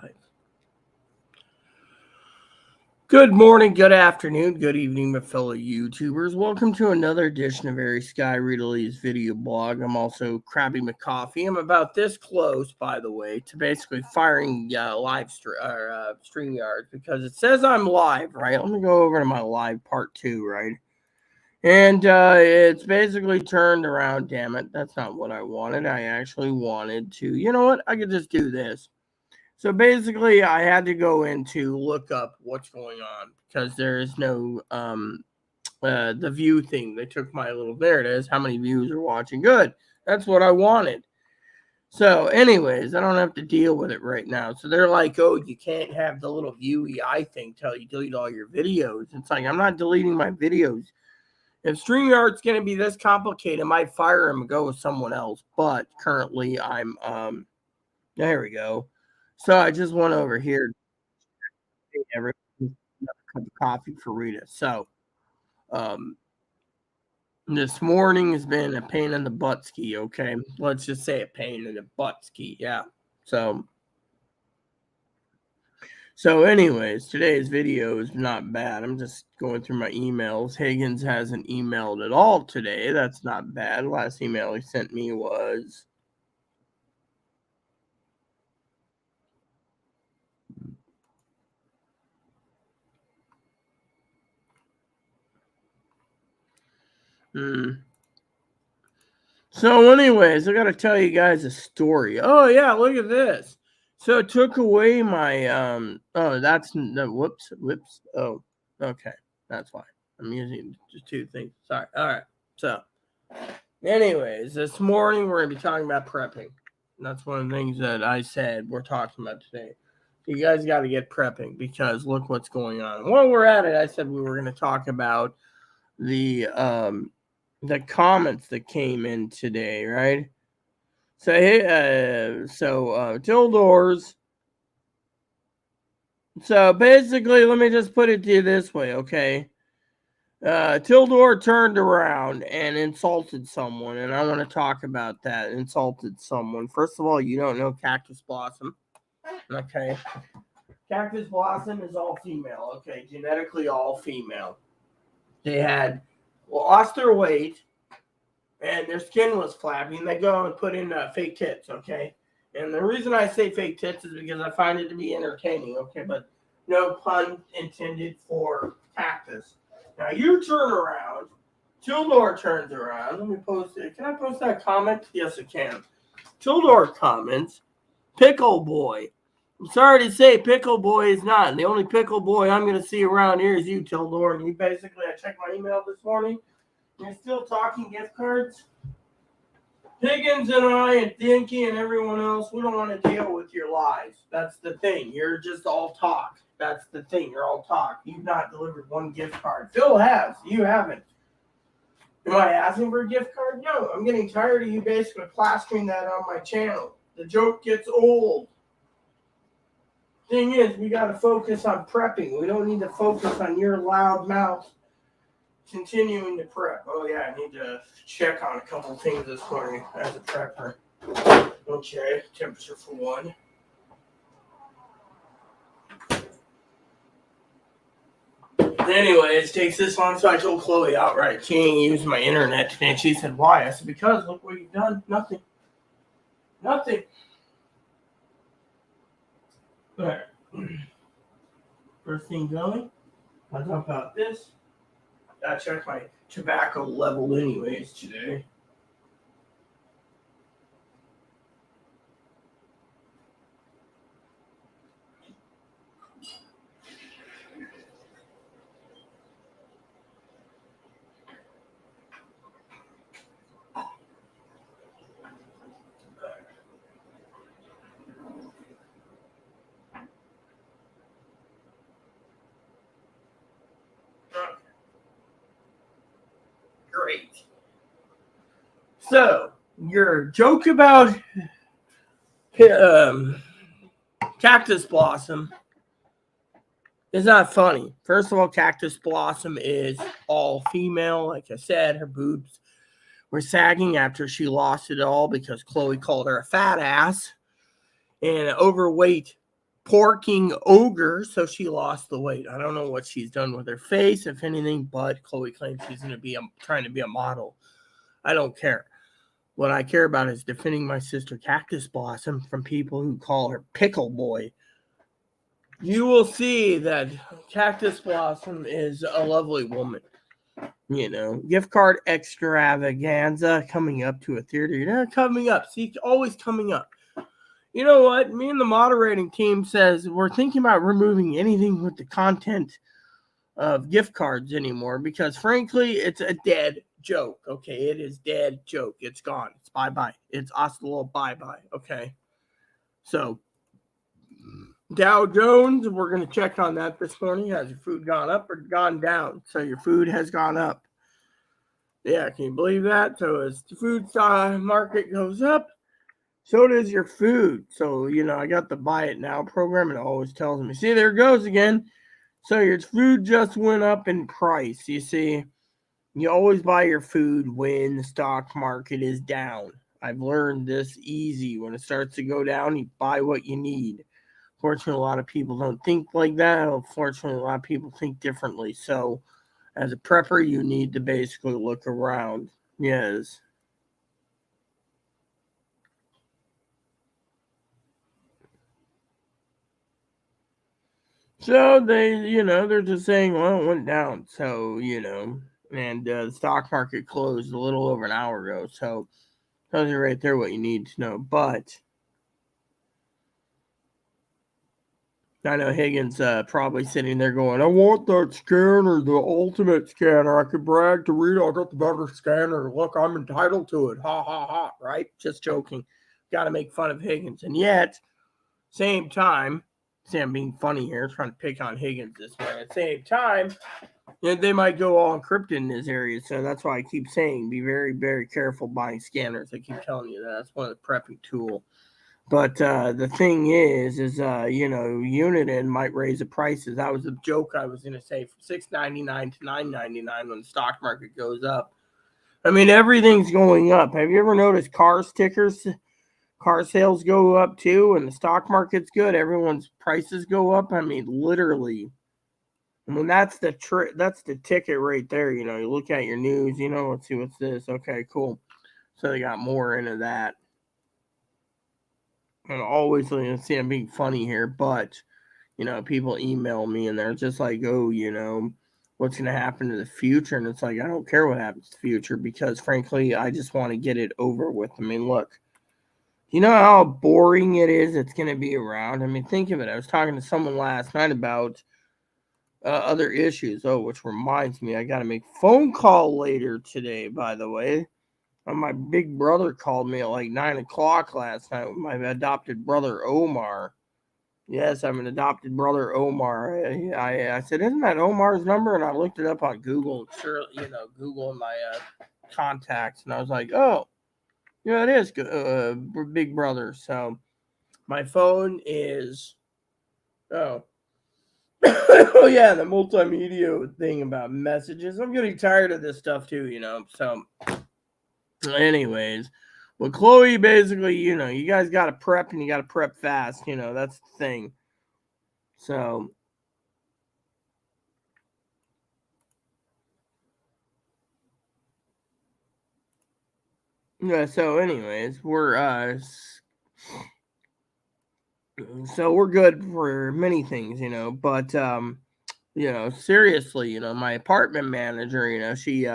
live. Good morning, good afternoon, good evening, my fellow YouTubers. Welcome to another edition of Very Sky Rita's video blog. I'm also crabbing my coffee. I'm about this close, by the way, to basically firing StreamYard because it says I'm live, right? Let me go over to my live part 2, right? And it's basically turned around. Damn it, that's not what I wanted. I actually wanted to, you know what? I could just do this. So basically, I had to go in to look up what's going on because there is no the view thing. They took my little, there it is, how many views are watching. Good. That's what I wanted. So anyways, I don't have to deal with it right now. So they're like, oh, you can't have the little view EI thing tell you delete all your videos. It's like, I'm not deleting my videos. If StreamYard's going to be this complicated, I might fire him and go with someone else. But currently, I'm, there we go. So I just went over here to another cup of coffee for Rita. So um, this morning has been a pain in the butt ski, okay? Let's just say a pain in the butt ski, yeah. So anyways, today's video is not bad. I'm just going through my emails. Higgins hasn't emailed at all today. That's not bad. Last email he sent me was So anyways, I got to tell you guys a story. Oh yeah, look at this. So it took away my oh, that's no, whoops. Oh, okay. That's why. I'm using just two things. Sorry. All right. So anyways, this morning we're going to be talking about prepping. And that's one of the things that I said we're talking about today. You guys got to get prepping because look what's going on. While we're at it, I said we were going to talk about the comments that came in today, right? So Tildor's. So basically, let me just put it to you this way, okay? Tildor turned around and insulted someone, and I want to talk about that. Insulted someone. First of all, you don't know Cactus Blossom, okay? Cactus Blossom is all female, okay? Genetically all female. They had lost their weight, and their skin was flappy, and they go and put in fake tits, okay? And the reason I say fake tits is because I find it to be entertaining, okay? But no pun intended for Cactus. Now you turn around, Tildor turns around. Let me post it. Can I post that comment? Yes, I can. Tildor comments, Pickle Boy. I'm sorry to say, Pickle Boy is not. And the only Pickle Boy I'm going to see around here is you, Tildor. And you basically, I checked my email this morning. You're still talking gift cards? Higgins and I and Dinky and everyone else, we don't want to deal with your lies. That's the thing. You're just all talk. That's the thing. You're all talk. You've not delivered one gift card. Phil has. You haven't. Am I asking for a gift card? No. I'm getting tired of you basically plastering that on my channel. The joke gets old. Thing is, we got to focus on prepping. We don't need to focus on your loud mouth continuing to prep. Oh yeah, I need to check on a couple things this morning as a prepper. Okay, temperature for one. Anyways, takes this long, so I told Chloe outright she ain't using my internet today. And she said, why? I said, because look what you've done. Nothing. Nothing. Alright. First thing going, I'll talk about this. I checked my tobacco level anyways today. Great. So, your joke about Cactus Blossom is not funny. First of all, Cactus Blossom is all female. Like I said, her boobs were sagging after she lost it all because Chloe called her a fat ass and overweight porking ogre, so she lost the weight. I don't know what she's done with her face, if anything, but Chloe claims she's going to be trying to be a model. I don't care. What I care about is defending my sister Cactus Blossom from people who call her Pickle Boy. You will see that Cactus Blossom is a lovely woman. Gift card extravaganza coming up to a theater. Coming up. See, always coming up. You know what? Me and the moderating team says we're thinking about removing anything with the content of gift cards anymore because, frankly, it's a dead joke. Okay, it is dead joke. It's gone. It's bye-bye. It's hasta luego bye-bye. Okay. So, Dow Jones, we're going to check on that this morning. Has your food gone up or gone down? So, your food has gone up. Yeah, can you believe that? So, as the food market goes up, so does your food. So, I got the buy it now program and it always tells me, see, there it goes again. So your food just went up in price. You see, you always buy your food when the stock market is down. I've learned this easy. When it starts to go down, you buy what you need. Fortunately, a lot of people don't think like that. Unfortunately, a lot of people think differently. So, as a prepper, you need to basically look around. Yes. So they're just saying, well, it went down. So, and the stock market closed a little over an hour ago. So, tells you right there what you need to know. But I know Higgins probably sitting there going, I want that scanner, the ultimate scanner. I could brag to Rita, I got the better scanner. Look, I'm entitled to it. Ha, ha, ha. Right? Just joking. Got to make fun of Higgins. And yet, same time, see, I'm being funny here, trying to pick on Higgins this way. At the same time, they might go all encrypted in this area. So that's why I keep saying be very, very careful buying scanners. I keep telling you that. That's one of the prepping tool. But the thing is Uniden might raise the prices. That was a joke I was going to say from $6.99 to $9.99 when the stock market goes up. I mean, everything's going up. Have you ever noticed car stickers? Car sales go up too, and the stock market's good. Everyone's prices go up. I mean, literally. I mean, that's the that's the ticket right there. You look at your news. Let's see what's this. Okay, cool. So they got more into that. And always, see, I'm being funny here, but people email me and they're just like, oh, what's going to happen to the future? And it's like, I don't care what happens to the future because, frankly, I just want to get it over with. I mean, look, you know how boring it is it's going to be around? I mean, think of it. I was talking to someone last night about other issues. Oh, which reminds me, I got to make a phone call later today, by the way. My big brother called me at like 9 o'clock last night with my adopted brother, Omar. Yes, I'm an adopted brother, Omar. I said, isn't that Omar's number? And I looked it up on Google. Sure, Google in my contacts. And I was like, oh, it is big brother. So my phone is, oh, oh yeah, the multimedia thing about messages. I'm getting tired of this stuff too, So, anyways, well, Chloe basically, you guys got to prep and you got to prep fast. That's the thing. So, yeah. So, anyways, we're good for many things, But seriously, my apartment manager, she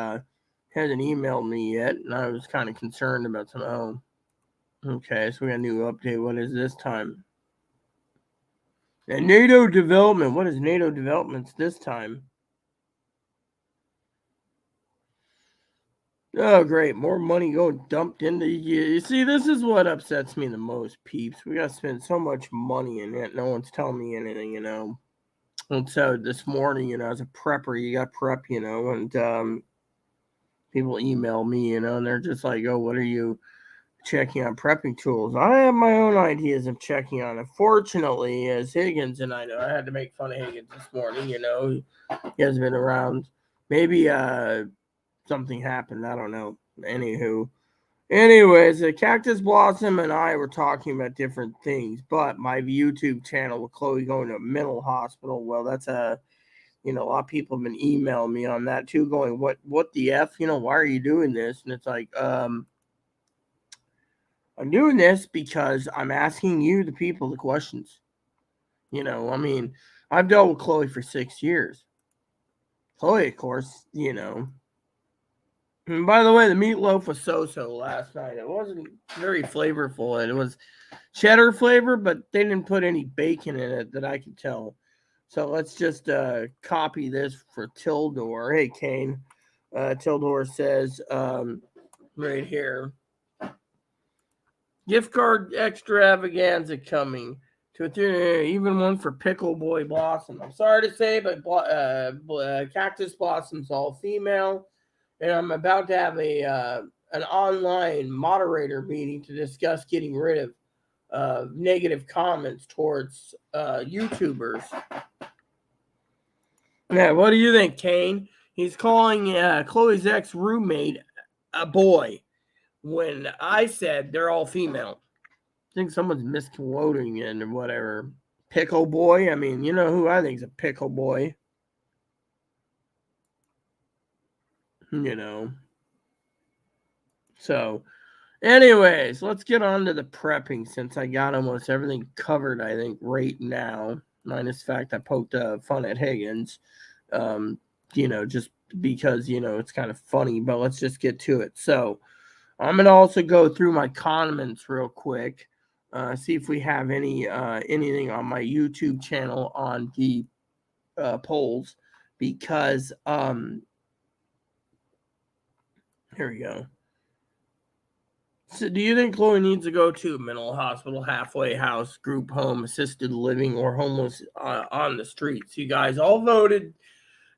hasn't emailed me yet, and I was kind of concerned about some. Oh, okay, so we got a new update. What is this time? And NATO development. What is NATO developments this time? Oh, great. More money going dumped into you. You see, this is what upsets me the most, peeps. We got to spend so much money and yet no one's telling me anything, And so this morning, as a prepper, you got prep, and people email me, and they're just like, oh, what are you checking on prepping tools? I have my own ideas of checking on. Unfortunately, as Higgins, and I know I had to make fun of Higgins this morning, he hasn't been around. Maybe something happened. I don't know. Anywho, Anyways, the Cactus Blossom and I were talking about different things, but my YouTube channel with Chloe going to a mental hospital, well, that's a lot of people have been emailing me on that too, going, what the F? Why are you doing this? And it's like, I'm doing this because I'm asking you, the people, the questions. I've dealt with Chloe for 6 years. Chloe, of course, And by the way, the meatloaf was so last night. It wasn't very flavorful. It was cheddar flavor, but they didn't put any bacon in it that I could tell. So let's just copy this for Tildor. Hey, Kane. Tildor says right here, gift card extravaganza coming to a even one for Pickle Boy Blossom. I'm sorry to say, but Cactus Blossom's all female, and I'm about to have an online moderator meeting to discuss getting rid of negative comments towards YouTubers. Yeah, what do you think, Kane? He's calling Chloe's ex-roommate a boy when I said they're all female. I think someone's misquoting it or whatever. Pickle boy? I mean, you know who I think is a pickle boy. So, anyways, let's get on to the prepping since I got almost everything covered, I think, right now. Minus the fact I poked fun at Higgins. Just because, it's kind of funny, but let's just get to it. So, I'm going to also go through my comments real quick. See if we have anything on my YouTube channel on the polls, because here we go. So do you think Chloe needs to go to a mental hospital, halfway house, group home, assisted living, or homeless on the streets? You guys all voted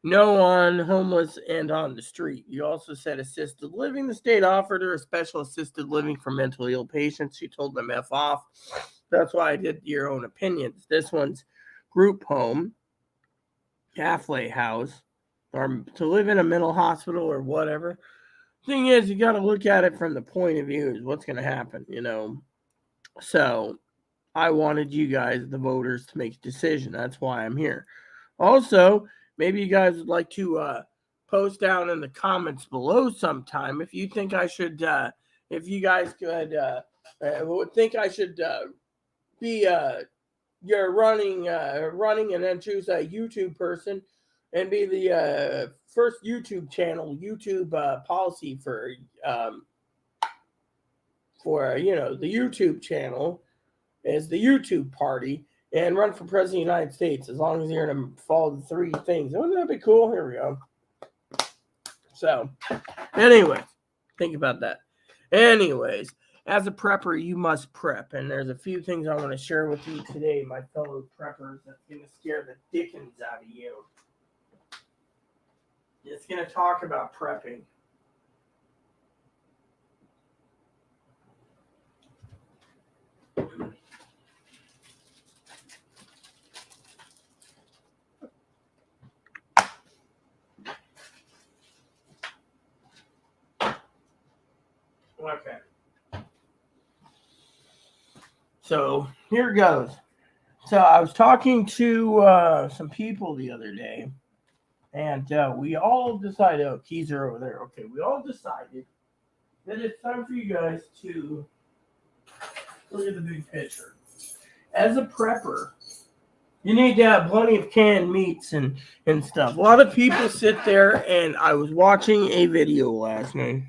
no on homeless and on the street. You also said assisted living. The state offered her a special assisted living for mentally ill patients. She told them F off. That's why I did your own opinions. This one's group home, halfway house, or to live in a mental hospital or whatever. Thing is, you got to look at it from the point of view is what's going to happen, So I wanted you guys, the voters, to make a decision. That's why I'm here. Also, maybe you guys would like to post down in the comments below sometime if you think I should, if you guys would think I should be you're running and then choose a YouTube person and be the first YouTube channel, YouTube policy for the YouTube channel is the YouTube party, and run for president of the United States as long as you're going to follow the 3 things. Wouldn't that be cool? Here we go. So, anyways, think about that. Anyways, as a prepper, you must prep. And there's a few things I want to share with you today, my fellow preppers, that's going to scare the dickens out of you. It's going to talk about prepping. Okay. So here goes. So I was talking to some people the other day, and we all decided, oh, keys are over there. Okay, we all decided that it's time for you guys to look at the big picture. As a prepper, you need to have plenty of canned meats and stuff. A lot of people sit there, and I was watching a video last night.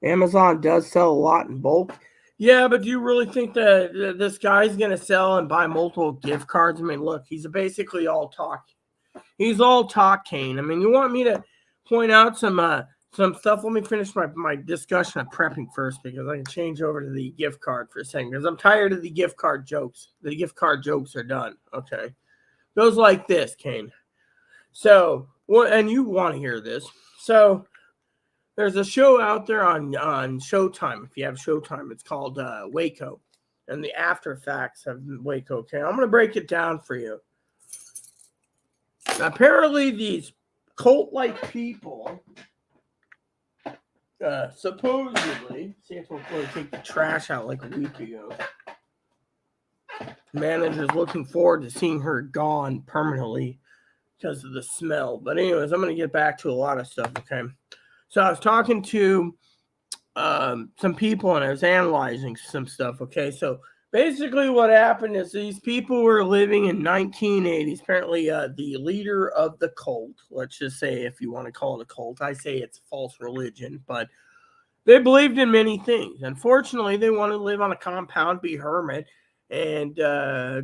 Amazon does sell a lot in bulk. Yeah, but do you really think that this guy's going to sell and buy multiple gift cards? I mean, look, he's basically all talk. He's all talk, Kane. I mean, you want me to point out some stuff? Let me finish my discussion of prepping first, because I can change over to the gift card for a second, because I'm tired of the gift card jokes. The gift card jokes are done. Okay. Goes like this, Kane. So, and you want to hear this. So, there's a show out there on Showtime. If you have Showtime, it's called Waco, and the after facts of Waco. Okay, I'm going to break it down for you. Apparently, these cult-like people Supposedly, Santa was going to take the trash out like a week ago. Manager's looking forward to seeing her gone permanently because of the smell. But anyways, I'm going to get back to a lot of stuff, okay? So I was talking to some people and I was analyzing some stuff, okay? So basically what happened is these people were living in 1980s. Apparently the leader of the cult, let's just say if you want to call it a cult, I say it's false religion, but they believed in many things. Unfortunately, they wanted to live on a compound, be hermit, and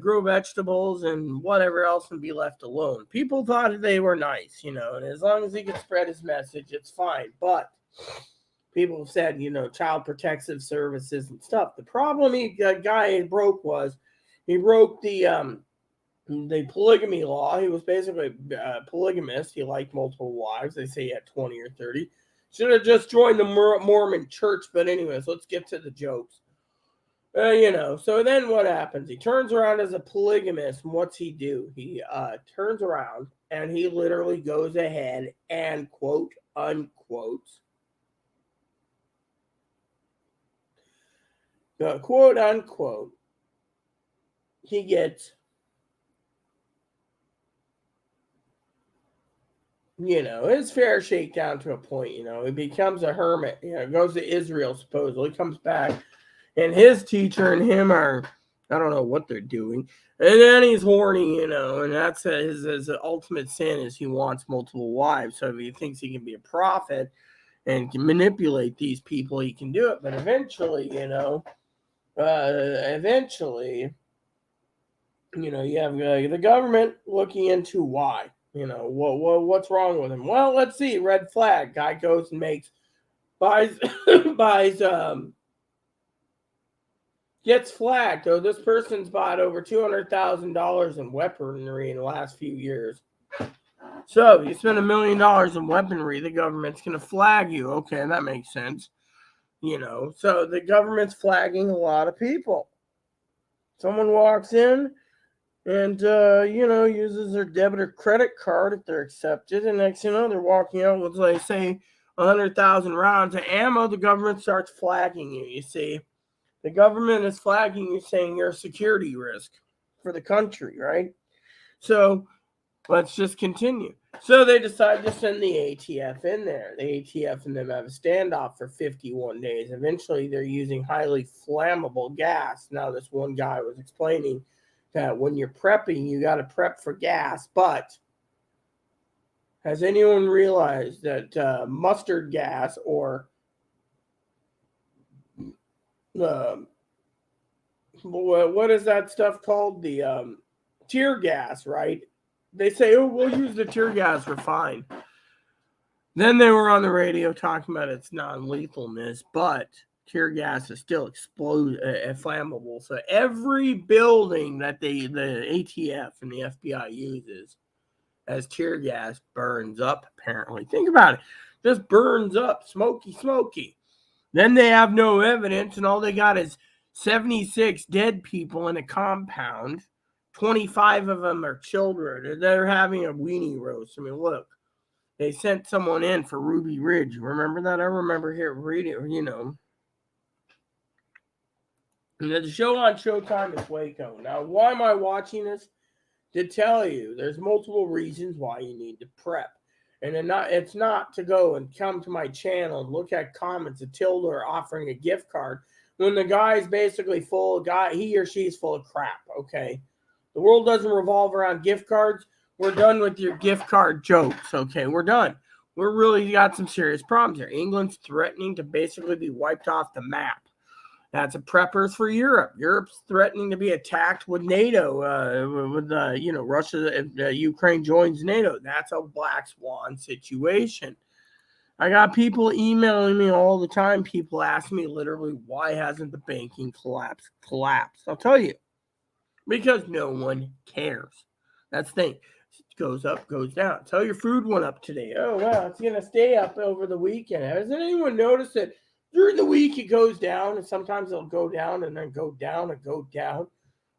grow vegetables and whatever else and be left alone. People thought they were nice, and as long as he could spread his message, it's fine. But people said, child protective services and stuff. The problem guy broke was he broke the polygamy law. He was basically a polygamist. He liked multiple wives. They say he had 20 or 30. Should have just joined the Mormon church. But anyways, let's get to the jokes. So then what happens? He turns around as a polygamist, and what's he do? He turns around and he literally goes ahead and quote unquote he gets his fair shake down to a point. He becomes a hermit, goes to Israel, supposedly comes back, and his teacher and him are, I don't know what they're doing. And then he's horny, and that's his ultimate sin is he wants multiple wives. So if he thinks he can be a prophet and can manipulate these people, he can do it. But eventually, you have the government looking into why. What's wrong with him? Well, let's see. Red flag. Guy goes and buys gets flagged. Oh, this person's bought over $200,000 in weaponry in the last few years. So you spend $1 million in weaponry, the government's going to flag you. Okay, that makes sense. So the government's flagging a lot of people. Someone walks in and, uses their debit or credit card if they're accepted. And next thing you know, they're walking out with, like, say, 100,000 rounds of ammo. The government starts flagging you, you see. The government is flagging you, saying you're a security risk for the country, right? So let's just continue. So they decide to send the ATF in there. The ATF and them have a standoff for 51 days. Eventually, they're using highly flammable gas. Now, this one guy was explaining that when you're prepping, you got to prep for gas. But has anyone realized that mustard gas or what is that stuff called? The tear gas, right? They say, oh, we'll use the tear gas, we're fine. Then they were on the radio talking about its non-lethalness, but tear gas is still flammable. So every building that the ATF and the FBI uses as tear gas burns up, apparently. Think about it. Just burns up, smoky. Then they have no evidence, and all they got is 76 dead people in a compound. 25 of them are children. They're having a weenie roast. I mean, look, they sent someone in for Ruby Ridge. Remember that? I remember reading, The show on Showtime is Waco. Now, why am I watching this? To tell you, there's multiple reasons why you need to prep. And it's not to go and come to my channel and look at comments of Tilda offering a gift card when the guy's basically he or she's full of crap, okay? The world doesn't revolve around gift cards. We're done with your gift card jokes, okay? We're done. We're really got some serious problems here. England's threatening to basically be wiped off the map. That's a preppers for Europe. Europe's threatening to be attacked with NATO, Russia, if Ukraine joins NATO. That's a black swan situation. I got people emailing me all the time. People ask me literally, why hasn't the banking collapsed? I'll tell you. Because no one cares. That's the thing. It goes up, goes down. Tell your food went up today. Oh, wow, it's going to stay up over the weekend. Has anyone noticed that during the week it goes down, and sometimes it'll go down and then go down and go down?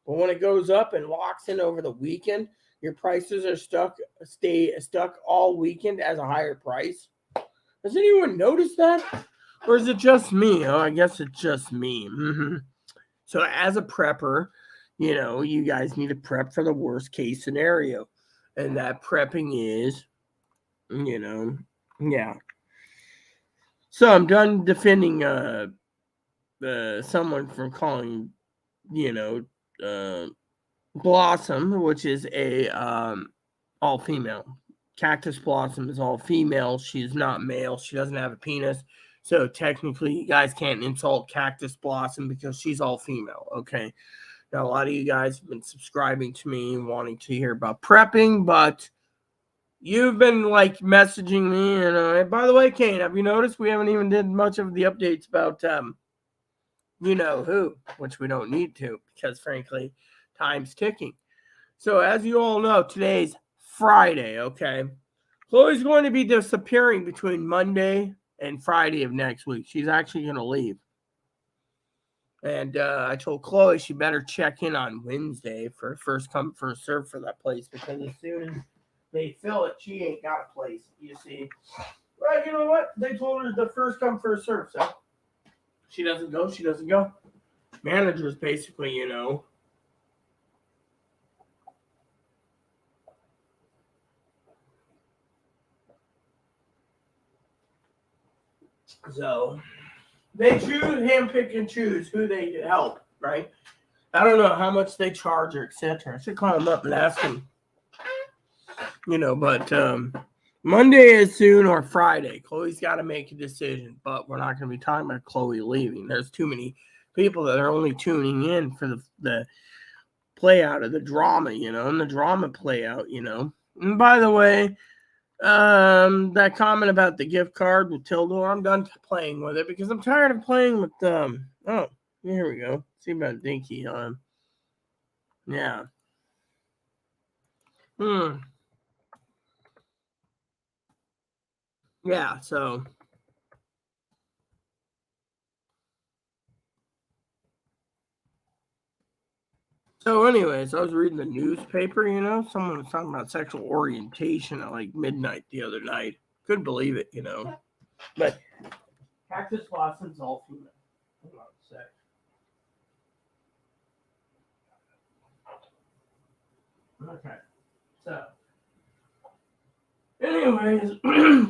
But when it goes up and locks in over the weekend, your prices are stay stuck all weekend as a higher price. Has anyone noticed that? Or is it just me? Oh, I guess it's just me. So as a prepper, you guys need to prep for the worst case scenario. And that prepping is, yeah. So I'm done defending someone from calling, you know, uh Blossom, which is a all female. Cactus Blossom is all female. She's not male. She doesn't have a penis. So technically, you guys can't insult Cactus Blossom because she's all female. Okay. Now, a lot of you guys have been subscribing to me and wanting to hear about prepping, but you've been like messaging me. And by the way, Kane, have you noticed we haven't even did much of the updates about you know who, which we don't need to because frankly, time's ticking. So, as you all know, today's Friday, okay? Chloe's going to be disappearing between Monday and Friday of next week. She's actually going to leave. And I told Chloe she better check in on Wednesday for first come, first serve for that place because as soon as they fill it, she ain't got a place, you see. Right, you know what? They told her the first come, first serve. So, she doesn't go, she doesn't go. Managers basically, So they handpick and choose who they help, right? I don't know how much they charge or etc. I should call them up and ask them, but Monday is soon or Friday. Chloe's got to make a decision, but we're not going to be talking about Chloe leaving. There's too many people that are only tuning in for the play out of the drama, and the drama play out, And by the way, that comment about the gift card with Tildor, I'm done playing with it because I'm tired of playing with oh, here we go. See about Dinky on. Yeah. Yeah, so anyways, I was reading the newspaper, someone was talking about sexual orientation at like midnight the other night. Couldn't believe it, But Cactus Blossom's all female. Hold on a sec. Okay. So, anyways,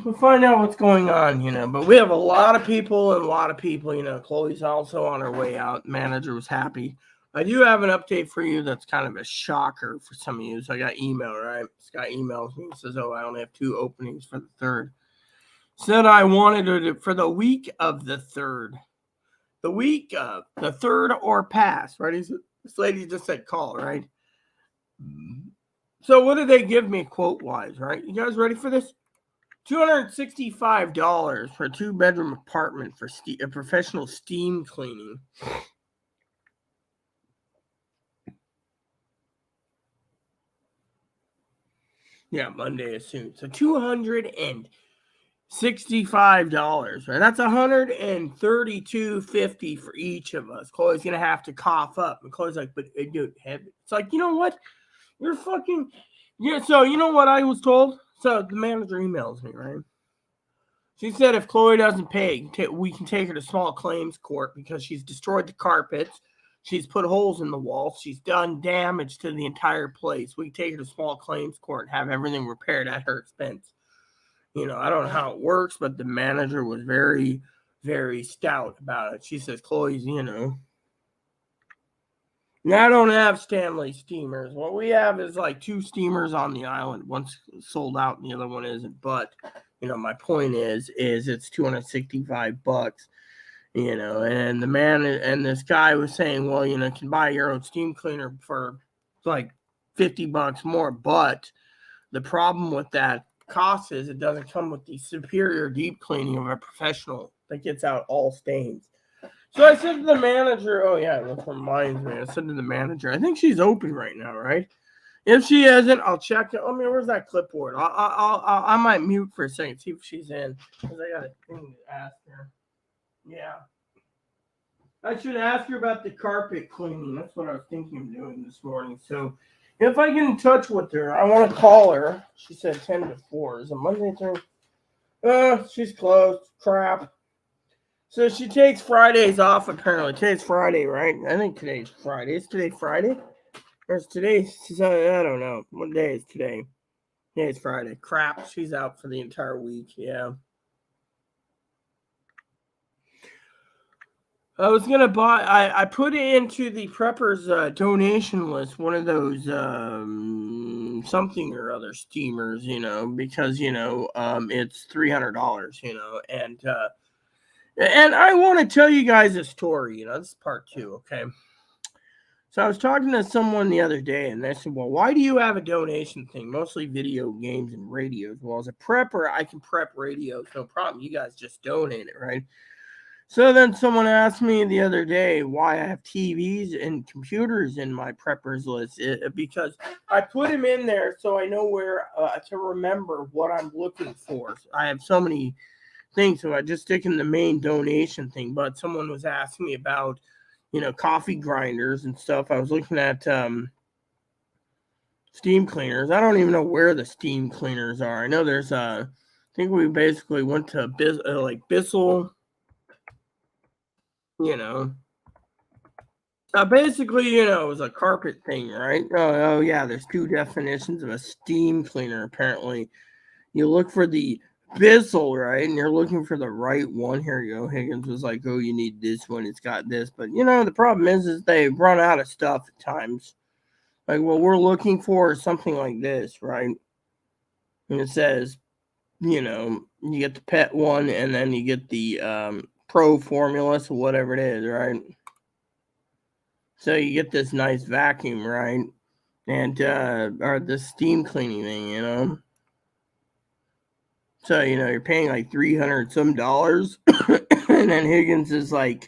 we'll find out what's going on, But we have a lot of people and a lot of people, Chloe's also on her way out. Manager was happy. I do have an update for you that's kind of a shocker for some of you. So I got email, right? This guy emails me and says, oh, I only have 2 openings for the 3rd. Said I wanted it for the week of the 3rd. The week of the 3rd or past, right? This lady just said call, right? So what did they give me quote-wise, right? You guys ready for this? $265 for a 2-bedroom apartment for a professional steam cleaning. Yeah, Monday is soon. So $265, right? That's $132.50 for each of us. Chloe's gonna have to cough up. And Chloe's like, but dude, it's like, you know what? You're fucking so you know what I was told? So the manager emails me, right? She said if Chloe doesn't pay, we can take her to small claims court because she's destroyed the carpets. She's put holes in the walls. She's done damage to the entire place. We can take her to small claims court and have everything repaired at her expense. I don't know how it works, but the manager was very, very stout about it. She says, Chloe's, I don't have Stanley steamers. What we have is like 2 steamers on the island. One's sold out and the other one isn't. But, my point is it's $265, and the man and this guy was saying, well, you can buy your own steam cleaner for like $50 more. But the problem with that cost is it doesn't come with the superior deep cleaning of a professional that gets out all stains. So I said to the manager, oh yeah, that reminds me. I said to the manager, I think she's open right now, right? If she isn't, I'll check it. Where's that clipboard? I might mute for a second, see if she's in, because I got a thing to ask her. Yeah, I should ask her about the carpet cleaning. That's what I was thinking of doing this morning. So if I get in touch with her, I want to call her. She said 10 to 4. Is it Monday through? She's closed. Crap. So she takes Fridays off apparently. Today's Friday, right? I think today's Friday. Is today Friday? Or is today? I don't know. What day is today? Today's Friday. Crap, she's out for the entire week. Yeah. I was gonna buy. I put it into the preppers donation list. One of those something or other steamers, because it's $300, and I want to tell you guys a story. This is part two. Okay. So I was talking to someone the other day, and they said, "Well, why do you have a donation thing? Mostly video games and radios." Well, as a prepper, I can prep radios, no problem. You guys just donate it, right? So then someone asked me the other day why I have TVs and computers in my preppers list. Because I put them in there so I know where to remember what I'm looking for. So I have so many things, so I just stick in the main donation thing. But someone was asking me about, coffee grinders and stuff. I was looking at steam cleaners. I don't even know where the steam cleaners are. I know there's I think we basically went to Bissell, you know. Basically, it was a carpet thing, right? Oh, yeah, there's two definitions of a steam cleaner, apparently. You look for the Bissell, right? And you're looking for the right one. Here you go. Higgins was like, oh, you need this one. It's got this. But, the problem is they run out of stuff at times. Like, what we're looking for is something like this, right? And it says, you get the pet one and then you get the pro formula, so whatever it is, right? So you get this nice vacuum, right? And or the steam cleaning thing. So you're paying like $300 some, and then Higgins is like,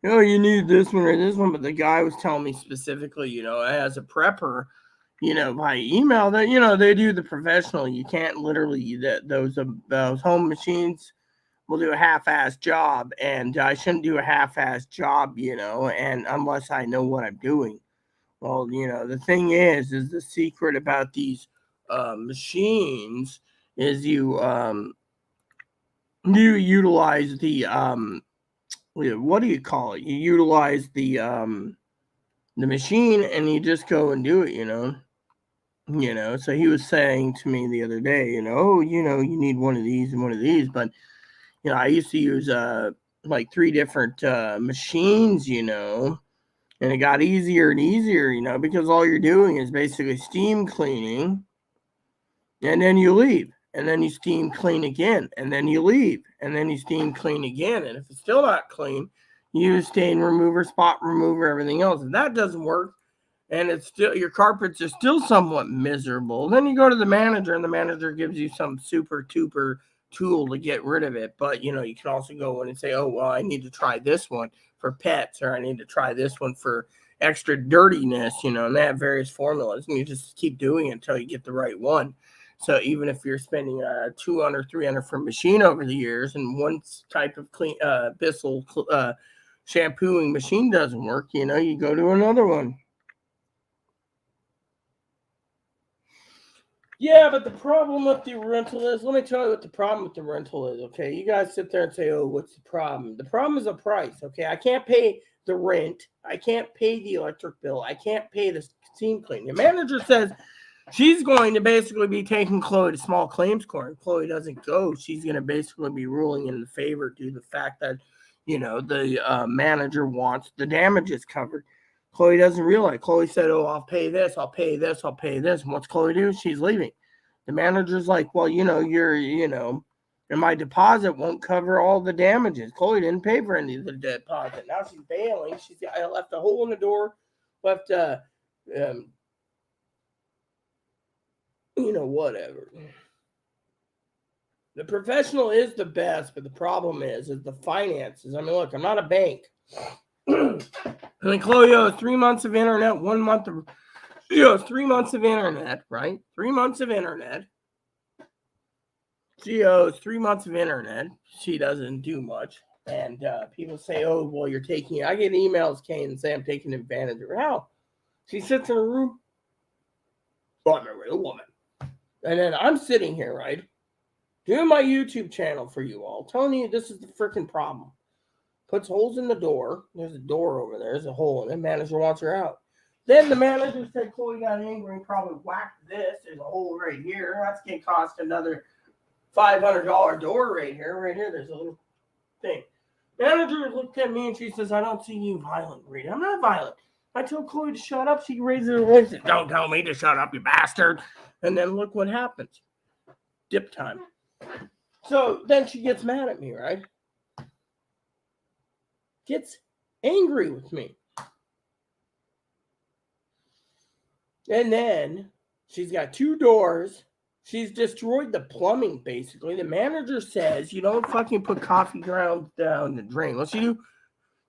"Oh, you need this one or this one," but the guy was telling me specifically, as a prepper, by email that they do the professional. You can't literally those home machines will do a half-ass job, and I shouldn't do a half-ass job, and unless I know what I'm doing. Well, the thing is the secret about these machines is you utilize what do you call it? You utilize the machine and you just go and do it. So he was saying to me the other day, oh, you need one of these and one of these, but I used to use like three different machines, and it got easier and easier, because all you're doing is basically steam cleaning, and then you leave, and then you steam clean again, and then you leave, and then you steam clean again. And if it's still not clean, you use stain remover, spot remover, everything else. If that doesn't work, and it's still your carpets are still somewhat miserable, then you go to the manager, and the manager gives you some super tuper tool to get rid of it. But you can also go in and say, oh well, I need to try this one for pets, or I need to try this one for extra dirtiness, and they have various formulas, and you just keep doing it until you get the right one. So even if you're spending 200, 300 for a machine over the years, and one type of clean Bissell shampooing machine doesn't work, you go to another one. Yeah, but the problem with the rental is, let me tell you what the problem with the rental is, okay? You guys sit there and say, oh, what's the problem? The problem is the price, okay? I can't pay the rent. I can't pay the electric bill. I can't pay the steam clean. The manager says she's going to basically be taking Chloe to small claims court. If Chloe doesn't go, she's going to basically be ruling in the favor due to the fact that, the manager wants the damages covered. Chloe doesn't realize. Chloe said, oh, I'll pay this, I'll pay this, I'll pay this. And what's Chloe do? She's leaving. The manager's like, well, and my deposit won't cover all the damages. Chloe didn't pay for any of the deposit. Now she's bailing. I left a hole in the door, left, whatever. The professional is the best, but the problem is the finances. I mean, look, I'm not a bank. I mean, Chloe owes 3 months of internet, 1 month of, she owes 3 months of internet, right? 3 months of internet. She owes 3 months of internet. She doesn't do much. And people say, oh, well, you're taking, I get emails, Kane, and say I'm taking advantage of her. How? She sits in a room. I'm a real woman. And then I'm sitting here, right? Doing my YouTube channel for you all, telling you this is the freaking problem. puts holes in the door. There's a door over there. There's a hole in it. Manager wants her out. Then the manager said Chloe got angry and probably whacked this. There's a hole right here. That's going to cost another $500 door right here. Right here, there's a little thing. Manager looked at me and she says, I don't see you violent, Rita. I'm not violent. I told Chloe to shut up. She raises her voice and said, don't tell me to shut up, you bastard. And then look what happens. Dip time. So then she gets mad at me, right? Gets angry with me. And then she's got 2 doors. She's destroyed the plumbing, basically. The manager says you don't fucking put coffee grounds down the drain. Let's do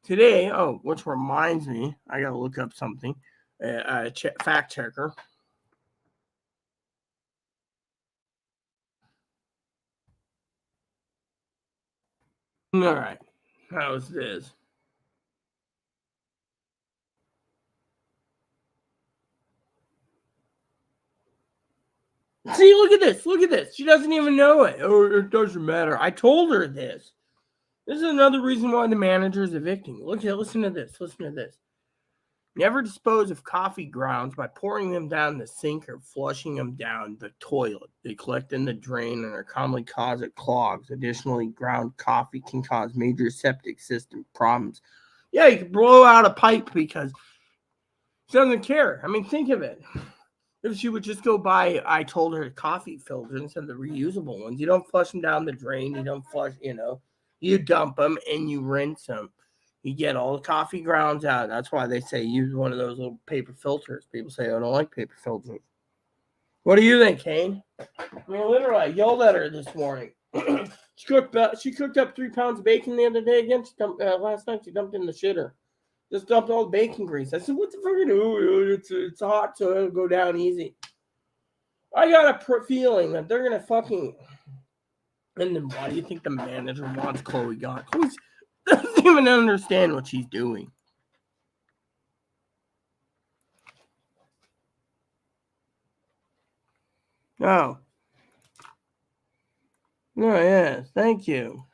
today. Oh, which reminds me, I got to look up something. Fact checker. All right. How's this? See, look at this. Look at this. She doesn't even know it. Oh, it doesn't matter. I told her this. This is another reason why the manager is evicting. Listen to this. Listen to this. Never dispose of coffee grounds by pouring them down the sink or flushing them down the toilet. They collect in the drain and are commonly caused at clogs. Additionally, ground coffee can cause major septic system problems. Yeah, you can blow out a pipe because she doesn't care. I mean, think of it. If she would just go buy, I told her, coffee filters instead of the reusable ones. You don't flush them down the drain. You don't flush, you dump them and you rinse them. You get all the coffee grounds out. That's why they say use one of those little paper filters. People say, I don't like paper filters. What do you think, Kane? I mean, literally, I yelled at her this morning. She cooked up 3 pounds of bacon the other day again. Last night she dumped in the shitter. Just dumped all the bacon grease. I said, what the fuck are you doing? It's hot, so it'll go down easy. I got a feeling that they're going to fucking... And then why do you think the manager wants Chloe gone? Chloe doesn't even understand what she's doing. Oh. Oh, yeah. Thank you.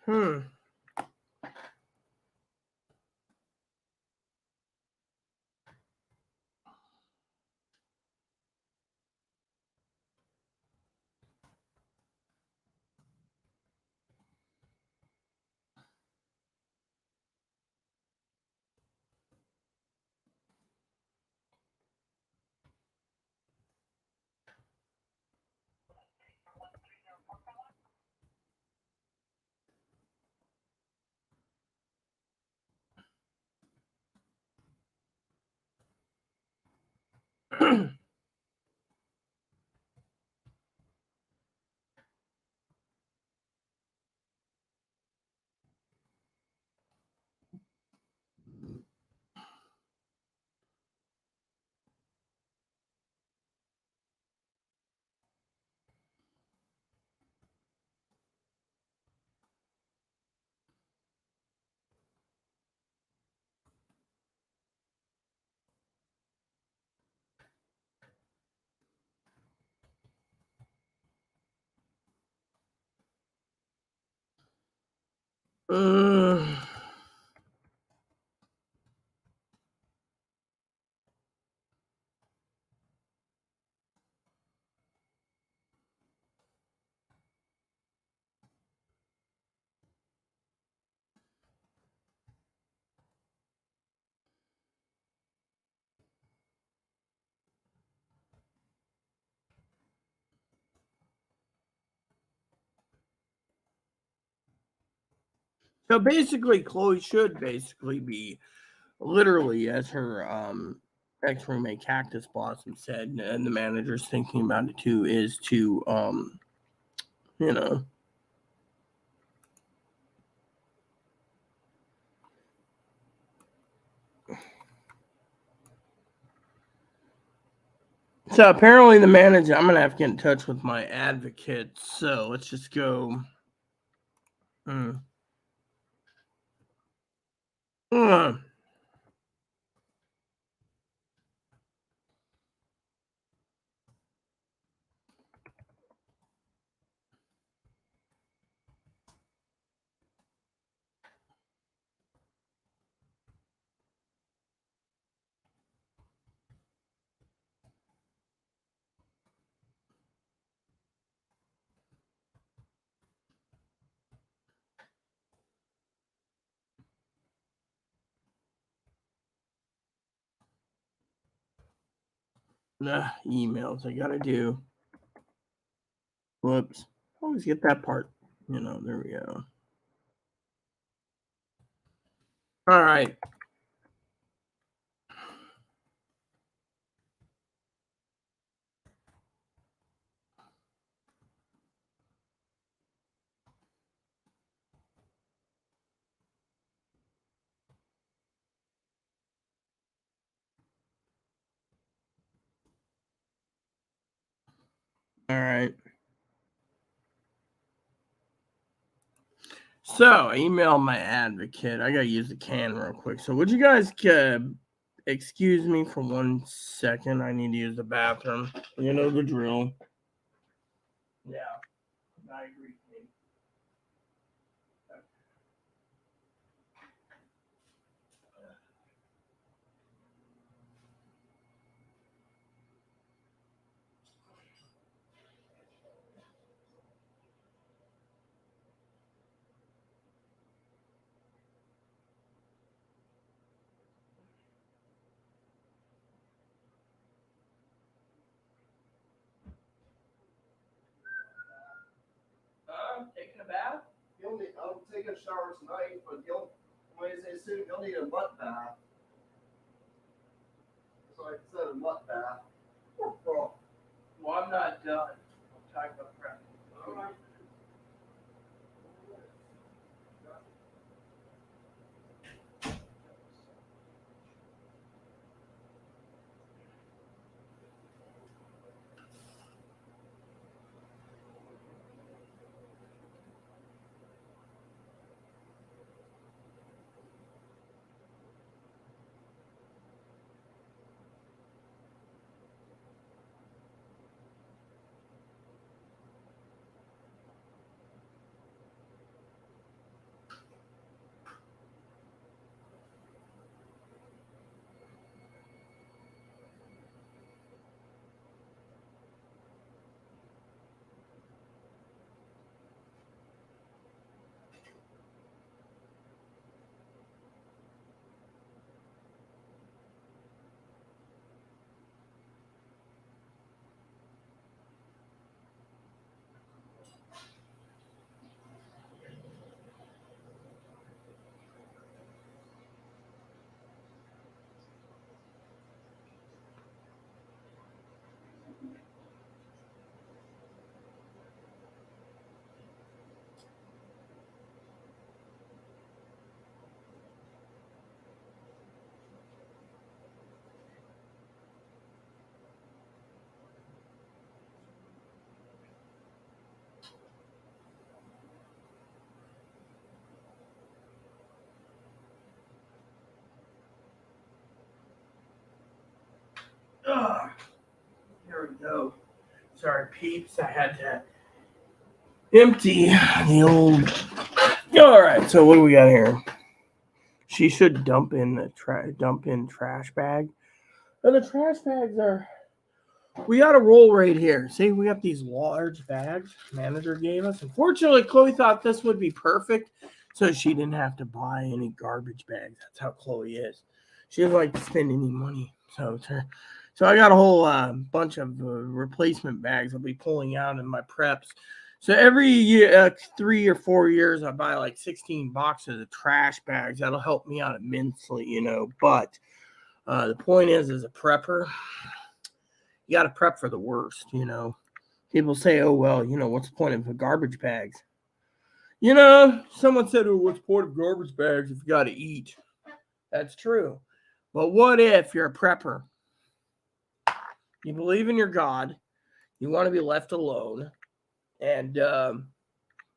So basically, Chloe should basically be literally, as her ex roommate Cactus Blossom said, and the manager's thinking about it too, is to you know. So apparently the manager, I'm gonna have to get in touch with my advocate. So let's just go. Mm, mm, Emails I gotta do. Whoops. Always get that part. There we go. All right. All right. So I emailed my advocate. I gotta use the can real quick. So would you guys excuse me for 1 second? I need to use the bathroom. You know the drill. Yeah, I agree. Taking a bath? I'm taking a shower tonight, but you'll need a butt bath. So I said a butt bath. Well, I'm not done. I'm talking about prep. Ugh. Here we go. Sorry, peeps. I had to empty the old. All right. So what do we got here? She should dump in trash bag. And the trash bags are. We got a roll right here. See, we got these large bags manager gave us. Unfortunately, Chloe thought this would be perfect, so she didn't have to buy any garbage bags. That's how Chloe is. She doesn't like to spend any money. So I got a whole bunch of replacement bags I'll be pulling out in my preps. So every year, 3 or 4 years, I buy like 16 boxes of trash bags. That'll help me out immensely, But the point is, as a prepper, you got to prep for the worst, People say, oh, well, what's the point of the garbage bags? Someone said, oh, what's the point of garbage bags if you got to eat? That's true. But what if you're a prepper? You believe in your God. You want to be left alone. And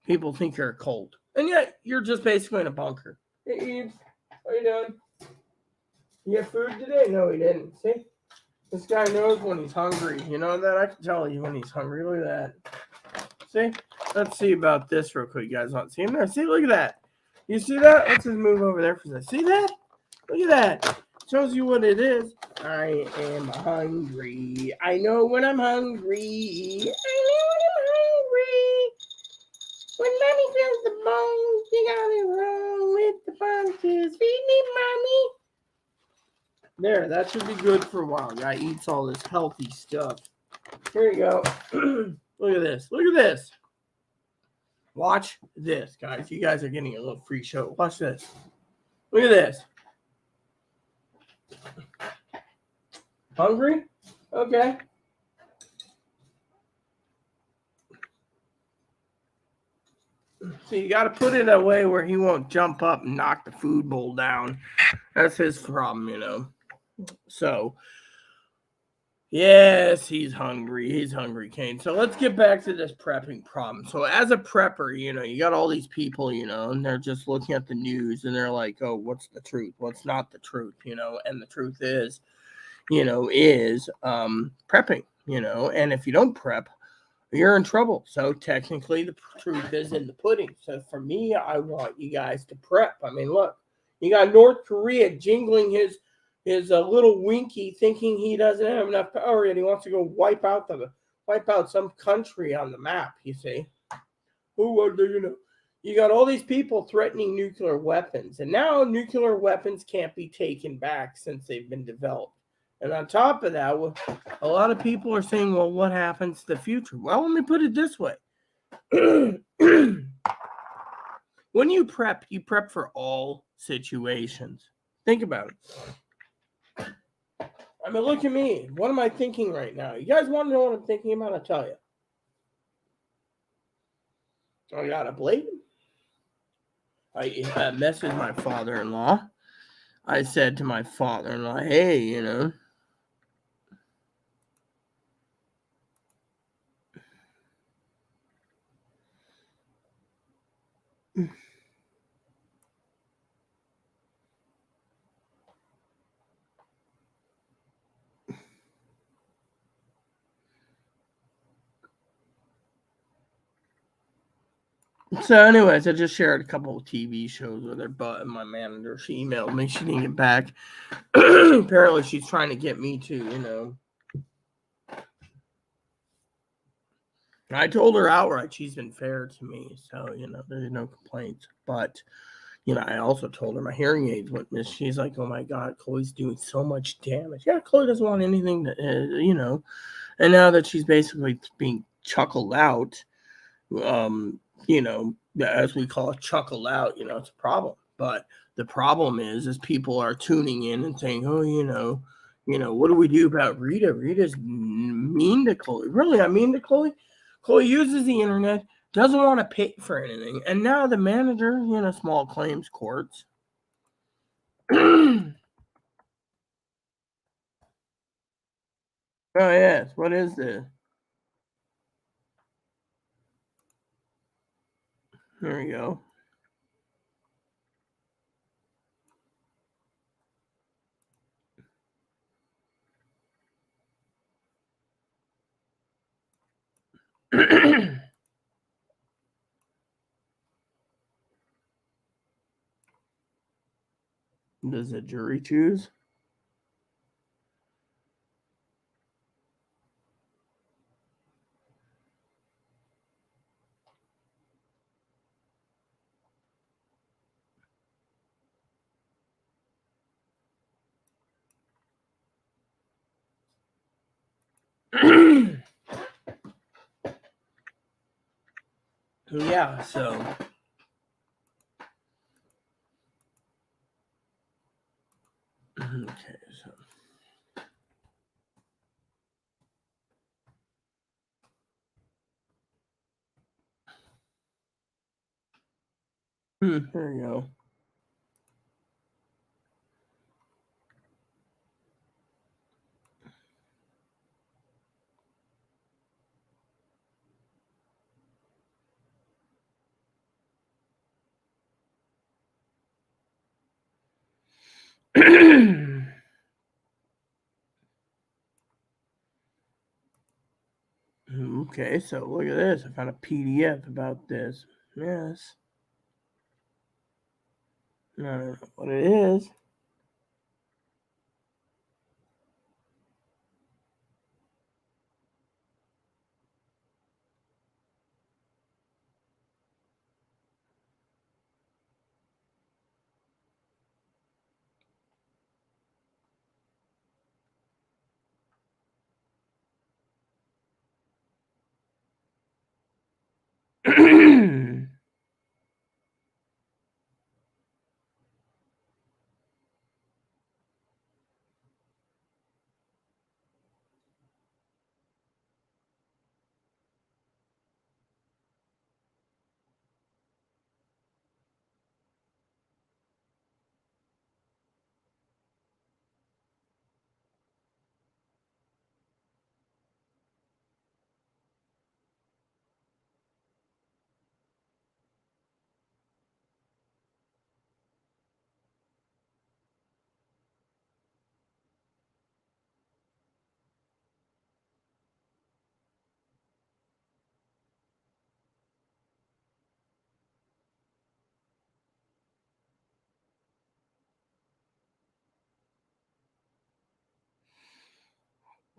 people think you're a cult. And yet, you're just basically in a bunker. Hey, Eves, how you doing? You have food today? No, he didn't. See? This guy knows when he's hungry. You know that? I can tell you when he's hungry. Look at that. See? Let's see about this real quick, guys. Want to see him there? See? Look at that. You see that? Let's just move over there for a second. See that? Look at that. Shows you what it is. I am hungry. I know when I'm hungry. I know when I'm hungry. When mommy feels the bones, you got it wrong with the bunches. Feed me, mommy. There, that should be good for a while. Guy eats all this healthy stuff. Here you go. Look at this. Look at this. Watch this, guys. You guys are getting a little free show. Watch this. Look at this. Hungry? Okay. So you got to put it away where he won't jump up and knock the food bowl down. That's his problem, you know. So, yes, he's hungry. He's hungry, Kane. So let's get back to this prepping problem. So as a prepper, you know, you got all these people, you know, and they're just looking at the news and they're like, oh, what's the truth? What's not the truth? You know, and the truth is, you know, is prepping, you know, and if you don't prep, you're in trouble. So technically the truth is in the pudding. So for me, I want you guys to prep. I mean, look, you got North Korea jingling his little winky, thinking he doesn't have enough power yet. He wants to go wipe out some country on the map. You see, who do you know? You got all these people threatening nuclear weapons, and now nuclear weapons can't be taken back since they've been developed. And on top of that, a lot of people are saying, well, what happens to the future? Well, let me put it this way. When you prep for all situations. Think about it. I mean, look at me. What am I thinking right now? You guys want to know what I'm thinking about? I'll tell you. I got a blade. I messaged my father-in-law. I said to my father-in-law, hey, you know, so anyways, I just shared a couple of TV shows with her, but my manager, she emailed me. She didn't get back. Apparently she's trying to get me to, you know. I told her outright she's been fair to me. So, you know, there's no complaints. But, you know, I also told her my hearing aids went missing. She's like, oh my God, Chloe's doing so much damage. Yeah, Chloe doesn't want anything to, you know. And now that she's basically being chuckled out, you know, as we call it, chuckle out, you know, it's a problem. But the problem is people are tuning in and saying, oh, you know, what do we do about Rita? Rita's mean to Chloe. Really, I mean to Chloe. Chloe uses the internet, doesn't want to pay for anything, and now the manager, you know, small claims courts. Oh yes, what is this? There we go. Does the jury choose? Yeah, so okay, so there you go. Okay, so look at this. I found a PDF about this. Yes. I don't know what it is.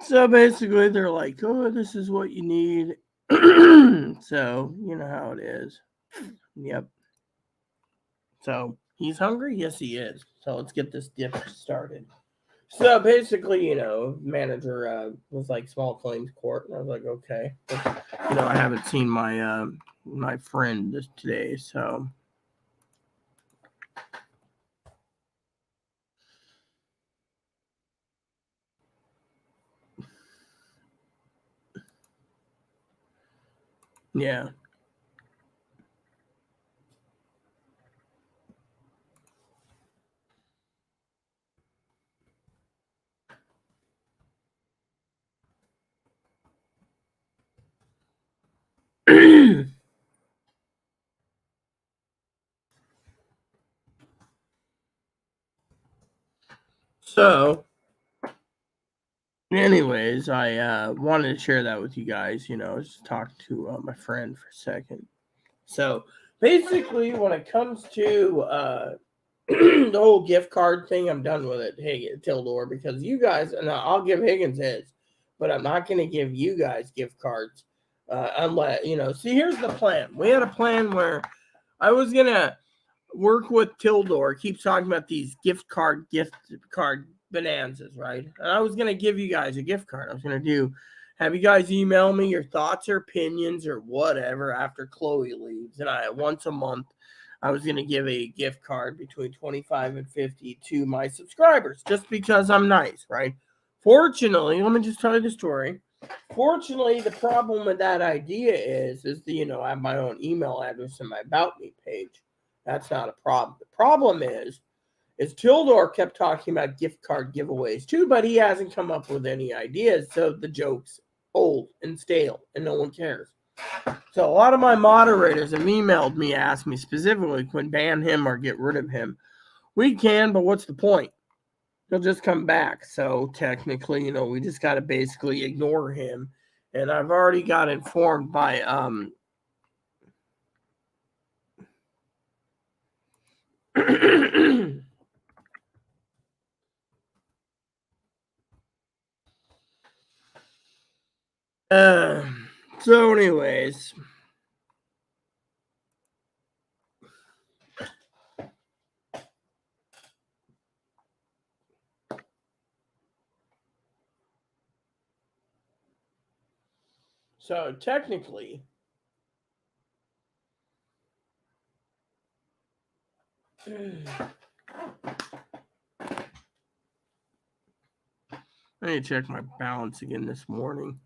So basically, they're like, "Oh, this is what you need." So you know how it is. Yep. So he's hungry. Yes, he is. So let's get this dip started. So basically, manager was like small claims court, and I was like, okay. But, I haven't seen my friend today, so yeah. So, anyways, I wanted to share that with you guys. Just talk to my friend for a second. So basically, when it comes to the whole gift card thing, I'm done with it. Hey, Tildor, because you guys, and I'll give Higgins his, but I'm not going to give you guys gift cards unless See, here's the plan. We had a plan where I was gonna work with Tildor. Keeps talking about these gift card bonanzas, right? And I was gonna give you guys a gift card. I was gonna have you guys email me your thoughts or opinions or whatever after Chloe leaves, and I once a month I was gonna give a gift card between 25 and 50 to my subscribers, just because I'm nice, right? Fortunately, let me just tell you the story. Fortunately, the problem with that idea is I have my own email address in my About Me page. That's not a problem. The problem is Tildor kept talking about gift card giveaways too, but he hasn't come up with any ideas. So the joke's old and stale, and no one cares. So a lot of my moderators have emailed me, asked me specifically, can ban him or get rid of him. We can, but what's the point? He'll just come back. So technically, we just got to basically ignore him. And I've already got informed by uh, so anyways, so technically, I need to check my balance again this morning.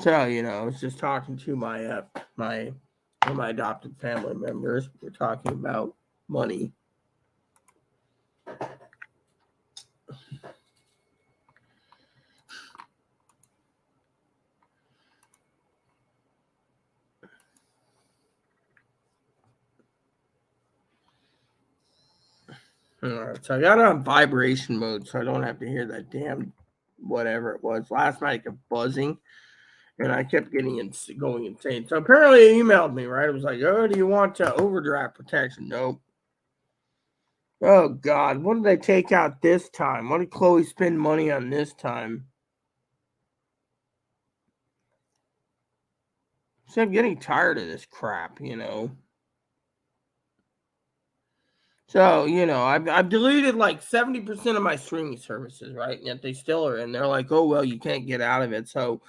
So I was just talking to my one of my adopted family members. We're talking about money. All right, so I got it on vibration mode so I don't have to hear that damn whatever it was. Last night it kept buzzing and I kept going insane. So apparently it emailed me, right? It was like, oh, do you want overdraft protection? Nope. Oh, God. What did they take out this time? What did Chloe spend money on this time? So I'm getting tired of this crap, you know. So, you know, I've deleted like 70% of my streaming services, right? And yet they still are. And they're like, oh, well, you can't get out of it. So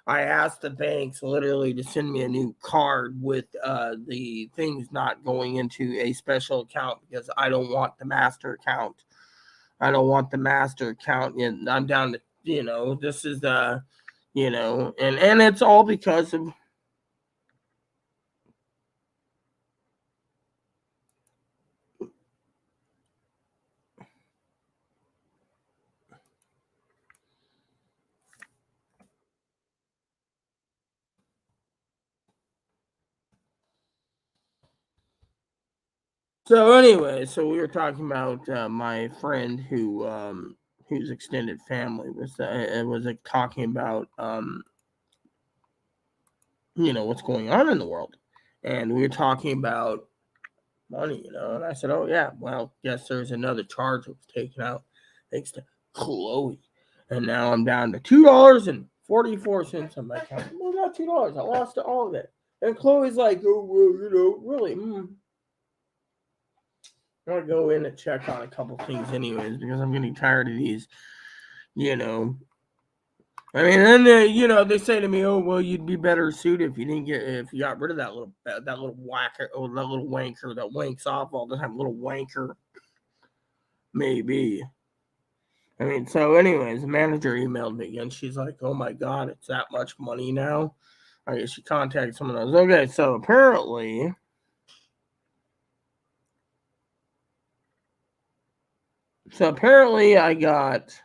I asked the banks literally to send me a new card with the things not going into a special account because I don't want the master account. I don't want the master account. And I'm down to, you know, this is the, you know, and it's all because of. So anyway, so we were talking about my friend whose extended family was like talking about you know what's going on in the world, and we were talking about money, you know, and I said, oh yeah, well, yes, there's another charge that was taken out thanks to Chloe, and now I'm down to $2.44 on my account. Well, not $2, I lost all of it, and Chloe's like, oh well, you know, really. I want to go in and check on a couple things anyways because I'm getting tired of these, you know. I mean, and then you know they say to me, "Oh, well, you'd be better suited if you got rid of that little whacker or that little wanker that wanks off all the time, little wanker." Maybe. I mean, so anyways, the manager emailed me and she's like, "Oh my God, it's that much money now." I guess she contacted someone else. Okay, so apparently I got.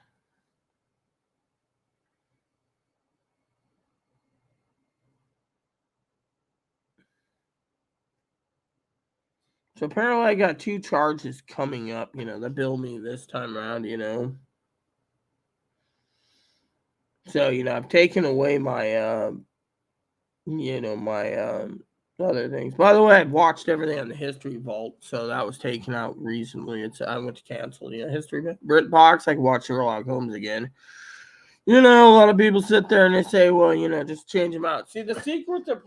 So apparently I got two charges coming up, you know, that bill me this time around, you know. So, you know, I've taken away my you know, my other things. By the way, I've watched everything on the History Vault, so that was taken out recently. I went to cancel, you know, History Brit Box. I can watch Sherlock Holmes again. You know, a lot of people sit there and they say, well, you know, just change them out. See, the secret to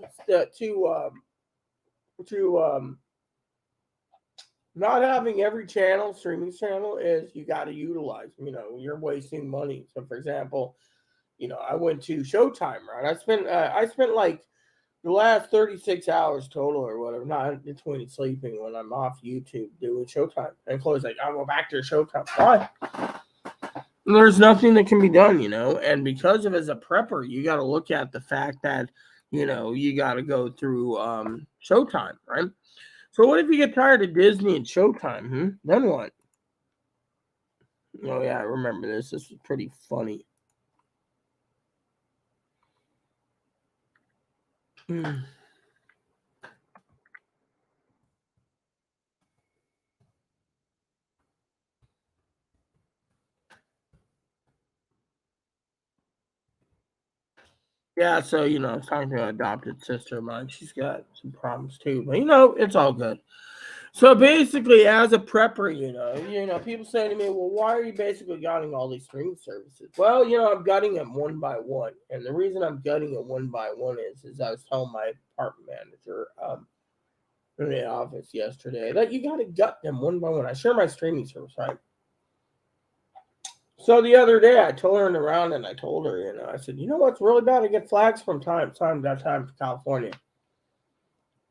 not having every streaming channel, is you got to utilize. You know, you're wasting money. So, for example, you know, I went to Showtime, right? I spent like the last 36 hours total or whatever, not between sleeping when I'm off YouTube doing Showtime. And Chloe's like, I'll go back to Showtime. Why? There's nothing that can be done, you know, and because of as a prepper, you got to look at the fact that, you know, you got to go through Showtime, right? So what if you get tired of Disney and Showtime? Then what? Oh yeah, I remember this. This was pretty funny. Yeah, so you know, I was talking to an adopted sister of mine. She's got some problems too, but you know, it's all good. So basically, as a prepper, people say to me, "Well, why are you basically gutting all these streaming services?" Well, you know, I'm gutting them one by one, and the reason I'm gutting it one by one is I was telling my apartment manager in the office yesterday that you got to gut them one by one. I share my streaming service, right? So the other day, I turned around and I told her, you know, I said, you know what's really bad? I get flags from time to time to California.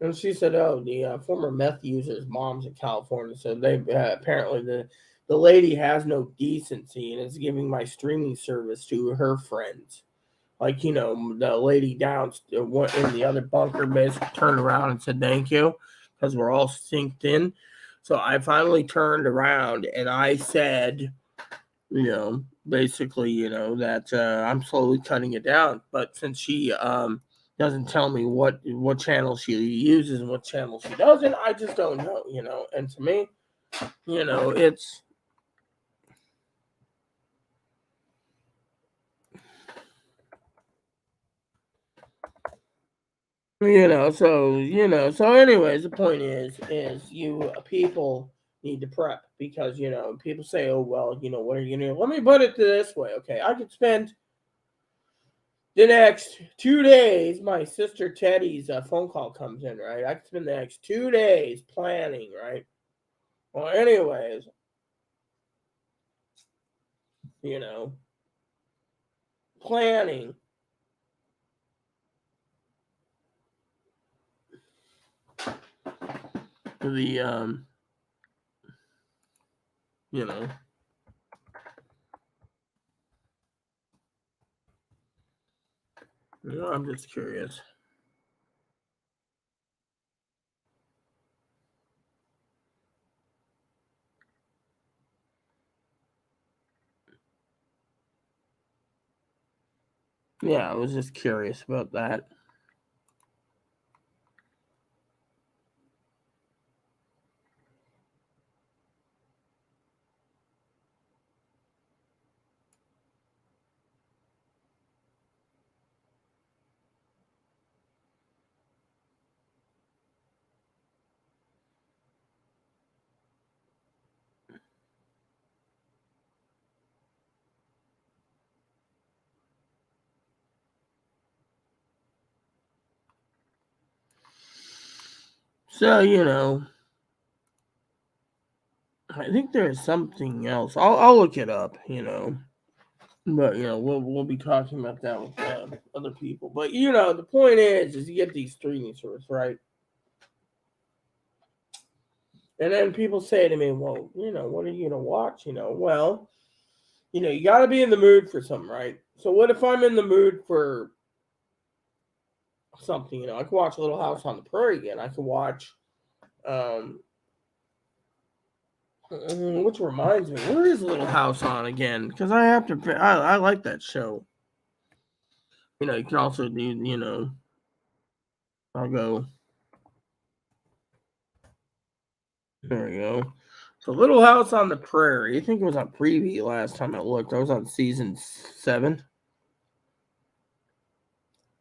And she said, "Oh, the former meth user's mom's in California, so they apparently the lady has no decency and is giving my streaming service to her friends. Like you know, the lady down in the other bunker basically turned around and said thank you because we're all synced in. So I finally turned around and I said, you know, basically, you know, that I'm slowly cutting it down. But since she doesn't tell me what channel she uses and what channel she doesn't, I just don't know, you know. And to me, It's so anyways, the point is you people need to prep because people say, oh well, what are you gonna do? Let me put it this way, okay? I could spend the next 2 days. My sister Teddy's phone call comes in, right? I could spend the next 2 days planning, right? Well, anyways, you know, planning the you know I'm just curious. Yeah, I was just curious about that. So, I think there's something else. I'll look it up, but we'll be talking about that with other people. But the point is you get these streaming services, right? And then people say to me, well, what are you gonna watch? Well, you got to be in the mood for something, right? So what if I'm in the mood for something? I could watch Little House on the Prairie again. I could watch, um, which reminds me, where is Little House on again? Because I have to. I like that show. You can also do. I'll go. There we go. So Little House on the Prairie. I think it was on Preview last time I looked. I was on season 7.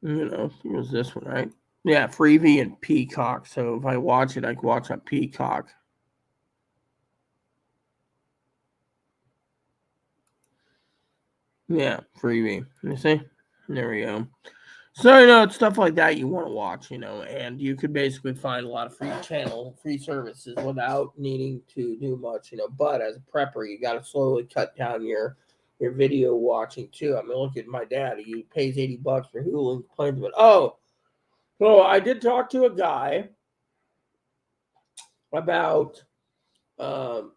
It was this one, right? Yeah, Freebie and Peacock. So if I watch it, I can watch on Peacock. Yeah, Freebie. You see? There we go. So it's stuff like that you want to watch, and you could basically find a lot of free services without needing to do much, But as a prepper, you got to slowly cut down your video watching too. I mean, look at my dad; he pays $80 for Hulu and complains about. Oh, so I did talk to a guy about um,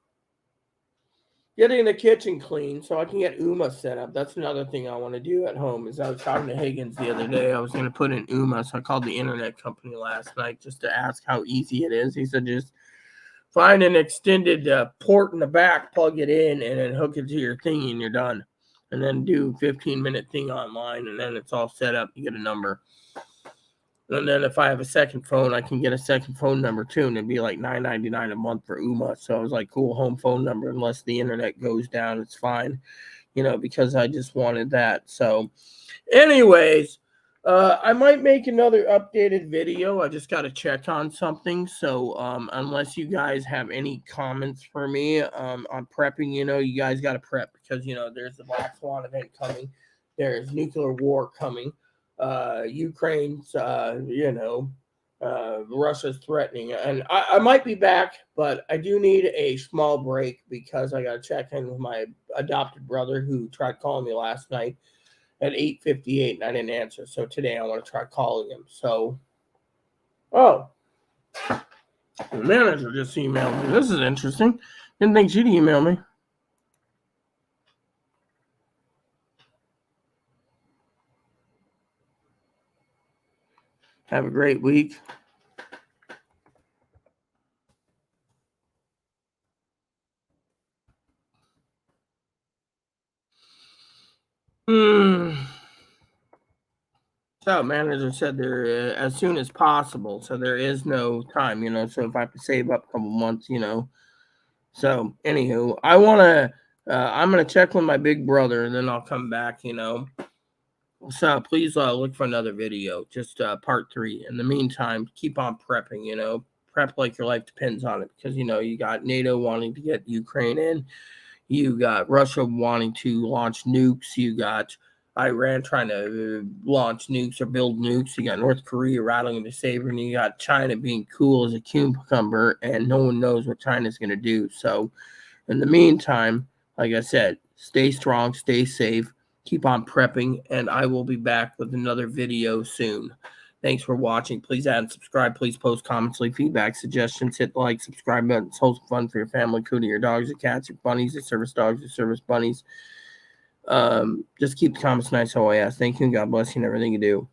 getting the kitchen clean so I can get Uma set up. That's another thing I want to do at home. Is I was talking to Higgins the other day. I was going to put in Uma, so I called the internet company last night just to ask how easy it is. He said just find an extended port in the back, plug it in, and then hook it to your thingy, and you're done. And then do 15-minute thing online, and then it's all set up. You get a number. And then if I have a second phone, I can get a second phone number too, and it'd be like $9.99 a month for Uma. So I was like, cool, home phone number. Unless the internet goes down, it's fine, because I just wanted that. So, anyways, I might make another updated video. I just got to check on something. So, unless you guys have any comments for me on prepping, you guys got to prep because there's the Black Swan event coming. There's nuclear war coming. Ukraine's, Russia's threatening, and I might be back, but I do need a small break because I got to check in with my adopted brother who tried calling me last night at 8:58, and I didn't answer. So today I want to try calling him. So, oh, the manager just emailed me. This is interesting. Didn't think she'd email me. Have a great week. Hmm. So manager said there as soon as possible. So there is no time, So if I have to save up a couple months, So, anywho, I'm gonna check with my big brother, and then I'll come back. So please look for another video, just part 3. In the meantime, keep on prepping. Prep like your life depends on it, because you got NATO wanting to get Ukraine in. You got Russia wanting to launch nukes. You got Iran trying to launch nukes or build nukes. You got North Korea rattling the saber, and you got China being cool as a cucumber, and no one knows what China's going to do. So, in the meantime, like I said, stay strong, stay safe, keep on prepping, and I will be back with another video soon. Thanks for watching. Please add and subscribe. Please post comments, leave feedback, suggestions, hit the like, subscribe button. It's wholesome fun for your family, including your dogs, your cats, your bunnies, your service dogs, your service bunnies. Just keep the comments nice, how I ask. Thank you, and God bless you in everything you do.